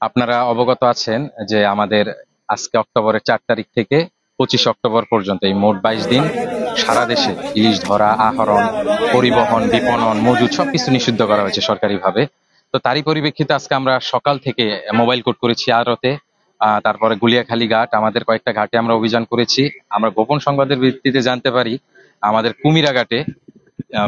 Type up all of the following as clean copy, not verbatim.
আপনারা অবগত আছেন যে আমাদের আজকে অক্টোবরের 4 তারিখ থেকে 25 অক্টোবর পর্যন্ত এই মোট 22 দিন সারা দেশে ইলিশ ধরা, আহরণ, পরিবহন, বিপণন, মজুদ সবকিছু নিষিদ্ধ করা হয়েছে সরকারিভাবে। তো তারই পরিপ্রেক্ষিতে আজকে আমরা সকাল থেকে মোবাইল কোর্ট করেছি আড়তে, তারপরে গুলিয়াখালী ঘাট, আমাদের কয়েকটা ঘাটে আমরা অভিযান করেছি। আমরা গোপন সংবাদের ভিত্তিতে জানতে পারি আমাদের কুমিরা ঘাটে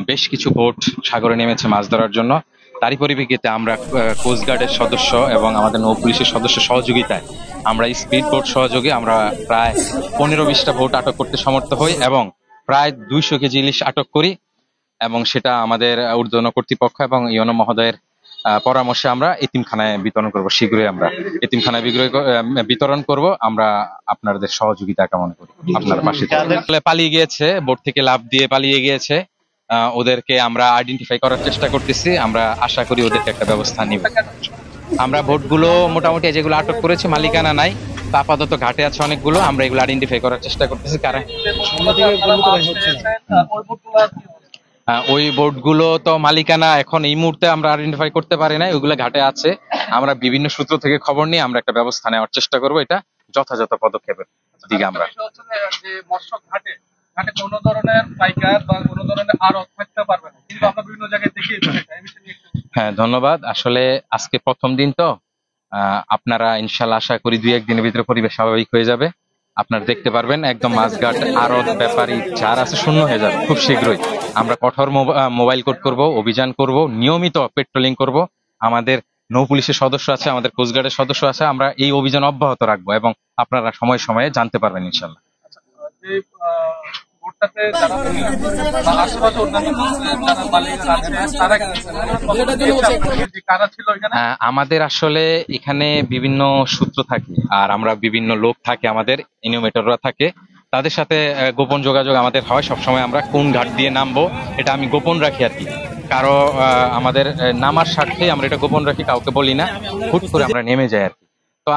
বেশ কিছু বোট সাগরে নেমেছে মাছ ধরার জন্য। তারই পরিপ্রেক্ষিতে আমরা কোস্টগার্ডের সদস্য এবং আমাদের নৌ পুলিশের সদস্য সহযোগিতায় আমরা স্পিড বোট সহযোগে আমরা প্রায় 15-20টা বোট আটক করতে সমর্থ হই এবং প্রায় 200 কেজি ইলিশ আটক করি। এবং সেটা আমাদের ঊর্ধ্বতন কর্তৃপক্ষ এবং ইউনো মহোদয়ের পরামর্শে আমরা এতিমখানায় বিতরণ করব। শীঘ্রই আমরা এতিমখানায় বিতরণ করব। আমরা আপনাদের সহযোগিতা কামনা করি, আপনার পাশে পালিয়ে গিয়েছে, বোট থেকে লাফ দিয়ে পালিয়ে গিয়েছে। ওদেরকে আমরা আইডেন্টিফাই করার চেষ্টা করতেছি। আমরা আশা করি ওদেরকে একটা ব্যবস্থা নিব। আমরা ভোটগুলো মোটামুটি যেগুলো আটক করেছি মালিকানা নাই, তা আপাতত ঘাটে আছে অনেকগুলো। আমরা এগুলো আইডেন্টিফাই করার চেষ্টা করতেছি কারণ ওই বোটগুলো তো মালিকানা এখন এই মুহূর্তে আমরা আইডেন্টিফাই করতে পারি না, ওইগুলো ঘাটে আছে। আমরা বিভিন্ন সূত্র থেকে খবর নিয়ে আমরা একটা ব্যবস্থা নেওয়ার চেষ্টা করব, এটা যথাযথ পদক্ষেপের দিকে আমরা। ঘাটে কোনো ধরনের পাইকার বা কোনো ধরনের আড়ত থাকতে পারবে না, কিন্তু আমরা বিভিন্ন জায়গায় দেখি। হ্যাঁ, ধন্যবাদ। আসলে আজকে প্রথম দিন তো, আপনারা ইনশাল্লাহ আশা করি 2-1 দিনের ভিতরে পরিবেশ স্বাভাবিক হয়ে যাবে। আপনারা দেখতে পারবেন একদম মাছঘাট আড়ত ব্যাপারী যার আছে শূন্য হয়ে যাবে খুব শীঘ্রই। আমরা কঠোর মোবাইল কোর্ট করব, অভিযান করব, নিয়মিত পেট্রোলিং করব। আমাদের নৌ পুলিশের সদস্য আছে, আমাদের কোস্টগার্ডের সদস্য আছে। আমরা এই অভিযান অব্যাহত রাখবো এবং আপনারা সময়ে সময়ে জানতে পারবেন ইনশাল্লাহ। আমাদের আসলে এখানে বিভিন্ন সূত্র থাকে আর আমরা বিভিন্ন লোক থাকে, আমাদের এনিমেটররা থাকে, তাদের সাথে গোপন যোগাযোগ আমাদের হয় সবসময়। আমরা কোন ঘাট দিয়ে নামবো এটা আমি গোপন রাখি আর কি। কারো আমাদের নামার স্বার্থে আমরা এটা গোপন রাখি, কাউকে বলি না, হুট করে আমরা নেমে যাই আর কি। তো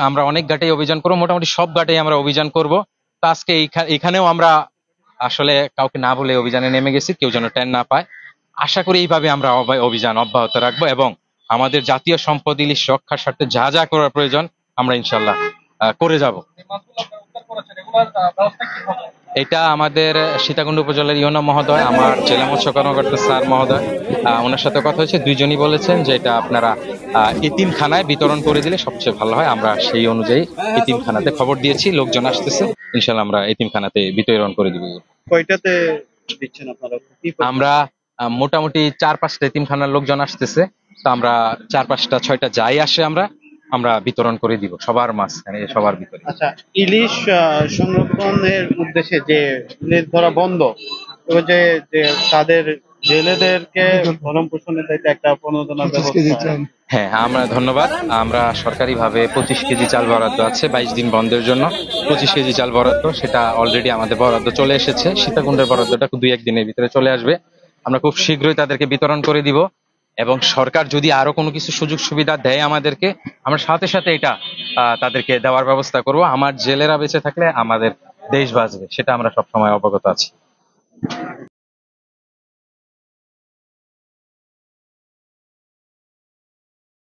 আমরা অনেক ঘাটেই অভিযান করবো, মোটামুটি সব ঘাটেই আমরা অভিযান করব। তো আজকে এখানেও আমরা আসলে কাউকে না বলে অভিযানে নেমে গেছি, কেউ যেন টের না পায়। আশা করি এইভাবে আমরা অভিযান অব্যাহত রাখবো এবং আমাদের জাতীয় সম্পদ ইলিশ রক্ষার স্বার্থে যা যা করার প্রয়োজন আমরা ইনশাল্লাহ করে যাব। এটা আমাদের সীতাকুণ্ড উপজেলার ইউনো মহোদয়, আমার জেলা মৎস্য কর্মকর্তা স্যার মহোদয়, ওনার সাথে কথা হয়েছে। দুইজনই বলেছেন যে এটা আপনারা এতিমখানায় বিতরণ করে দিলে সবচেয়ে ভালো হয়। আমরা সেই অনুযায়ী এতিমখানাতে খবর দিয়েছি, লোকজন আসতেছে, ইনশাল্লাহ আমরা এতিমখানাতে বিতরণ করে দিব। কয়টাতে দিচ্ছেন আপনারা? আমরা মোটামুটি 4-5টা এতিমখানার লোকজন আসতেছে। তো আমরা 4-5টা 6টা যাই আসে আমরা আমরা বিতরণ করে দিব সবার মাঝখানে, সবার ভিতরে। আচ্ছা, ইলিশ সংরক্ষণের উদ্দেশ্যে যে ইলিশ ধরা বন্ধ, তো যে যে তাদের জেলেদেরকে ভরণ পোষণের দায়িত্বে একটা প্রণোদনার ব্যবস্থা। হ্যাঁ, আমরা ধন্যবাদ। আমরা সরকারিভাবে 25 কেজি চাল বরাদ্দ আছে 22 দিন বন্ধের জন্য। 25 কেজি চাল বরাদ্দ, সেটা অলরেডি আমাদের বরাদ্দ চলে এসেছে। সীতাকুণ্ডের বরাদ্দটা 2-1 দিনের ভিতরে চলে আসবে। আমরা খুব শীঘ্রই তাদেরকে বিতরণ করে দিব এবং সরকার যদি আরো কোনো কিছু সুযোগ সুবিধা দেয় আমাদেরকে, আমরা সাথে সাথে এটা তাদেরকে দেওয়ার ব্যবস্থা করব। আমার জেলেরা বেঁচে থাকলে আমাদের দেশ বাঁচবে, সেটা আমরা সবসময় অবগত আছি।